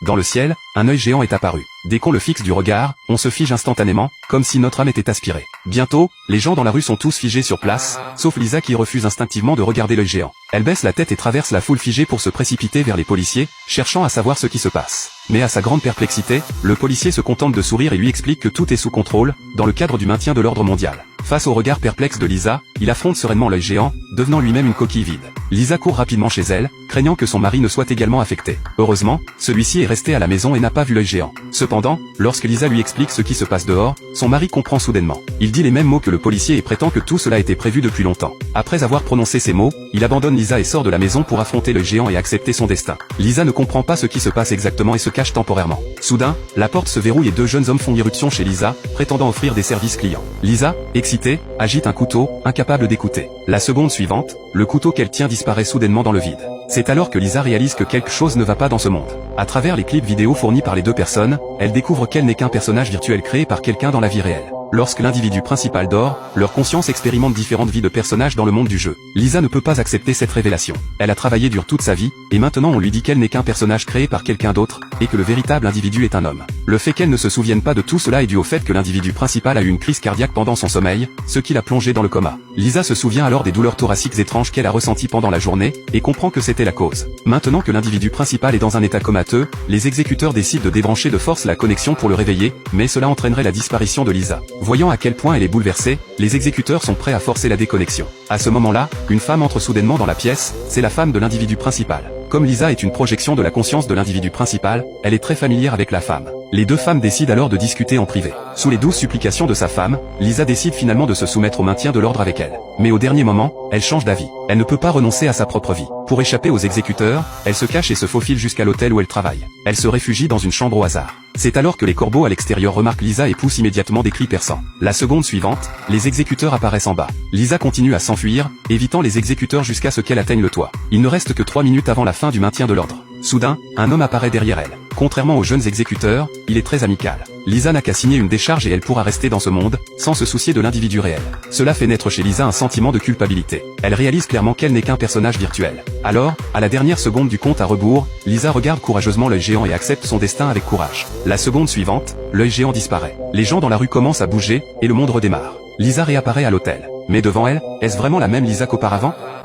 Dans le ciel, un œil géant est apparu. Dès qu'on le fixe du regard, on se fige instantanément, comme si notre âme était aspirée. Bientôt, les gens dans la rue sont tous figés sur place, sauf Lisa qui refuse instinctivement de regarder l'œil géant. Elle baisse la tête et traverse la foule figée pour se précipiter vers les policiers, cherchant à savoir ce qui se passe. Mais à sa grande perplexité, le policier se contente de sourire et lui explique que tout est sous contrôle, dans le cadre du maintien de l'ordre mondial. Face au regard perplexe de Lisa, il affronte sereinement l'œil géant, devenant lui-même une coquille vide. Lisa court rapidement chez elle, craignant que son mari ne soit également affecté. Heureusement, celui-ci est resté à la maison et n'a pas vu l'œil géant. Cependant, lorsque Lisa lui explique ce qui se passe dehors, son mari comprend soudainement. Il dit les mêmes mots que le policier et prétend que tout cela était prévu depuis longtemps. Après avoir prononcé ces mots, il abandonne Lisa et sort de la maison pour affronter l'œil géant et accepter son destin. Lisa ne comprend pas ce qui se passe exactement et se cache temporairement. Soudain, la porte se verrouille et deux jeunes hommes font irruption chez Lisa, prétendant offrir des services clients. Lisa, excitée, agite un couteau, incapable d'écouter. La seconde suivante, le couteau qu'elle tient disparaît soudainement dans le vide. C'est alors que Lisa réalise que quelque chose ne va pas dans ce monde. À travers les clips vidéo fournis par les deux personnes, elle découvre qu'elle n'est qu'un personnage virtuel créé par quelqu'un dans la vie réelle. Lorsque l'individu principal dort, leur conscience expérimente différentes vies de personnages dans le monde du jeu. Lisa ne peut pas accepter cette révélation. Elle a travaillé dur toute sa vie, et maintenant on lui dit qu'elle n'est qu'un personnage créé par quelqu'un d'autre, et que le véritable individu est un homme. Le fait qu'elle ne se souvienne pas de tout cela est dû au fait que l'individu principal a eu une crise cardiaque pendant son sommeil, ce qui l'a plongée dans le coma. Lisa se souvient alors des douleurs thoraciques étranges qu'elle a ressenties pendant la journée, et comprend que c'était la cause. Maintenant que l'individu principal est dans un état comateux, les exécuteurs décident de débrancher de force la connexion pour le réveiller, mais cela entraînerait la disparition de Lisa. Voyant à quel point elle est bouleversée, les exécuteurs sont prêts à forcer la déconnexion. À ce moment-là, une femme entre soudainement dans la pièce, c'est la femme de l'individu principal. Comme Lisa est une projection de la conscience de l'individu principal, elle est très familière avec la femme. Les deux femmes décident alors de discuter en privé. Sous les douces supplications de sa femme, Lisa décide finalement de se soumettre au maintien de l'ordre avec elle. Mais au dernier moment, elle change d'avis. Elle ne peut pas renoncer à sa propre vie. Pour échapper aux exécuteurs, elle se cache et se faufile jusqu'à l'hôtel où elle travaille. Elle se réfugie dans une chambre au hasard. C'est alors que les corbeaux à l'extérieur remarquent Lisa et poussent immédiatement des cris perçants. La seconde suivante, les exécuteurs apparaissent en bas. Lisa continue à s'enfuir, évitant les exécuteurs jusqu'à ce qu'elle atteigne le toit. Il ne reste que 3 minutes avant la fin du maintien de l'ordre. Soudain, un homme apparaît derrière elle. Contrairement aux jeunes exécuteurs, il est très amical. Lisa n'a qu'à signer une décharge et elle pourra rester dans ce monde, sans se soucier de l'individu réel. Cela fait naître chez Lisa un sentiment de culpabilité. Elle réalise clairement qu'elle n'est qu'un personnage virtuel. Alors, à la dernière seconde du compte à rebours, Lisa regarde courageusement l'œil géant et accepte son destin avec courage. La seconde suivante, l'œil géant disparaît. Les gens dans la rue commencent à bouger, et le monde redémarre. Lisa réapparaît à l'hôtel. Mais devant elle, est-ce vraiment la même Lisa qu'auparavant ?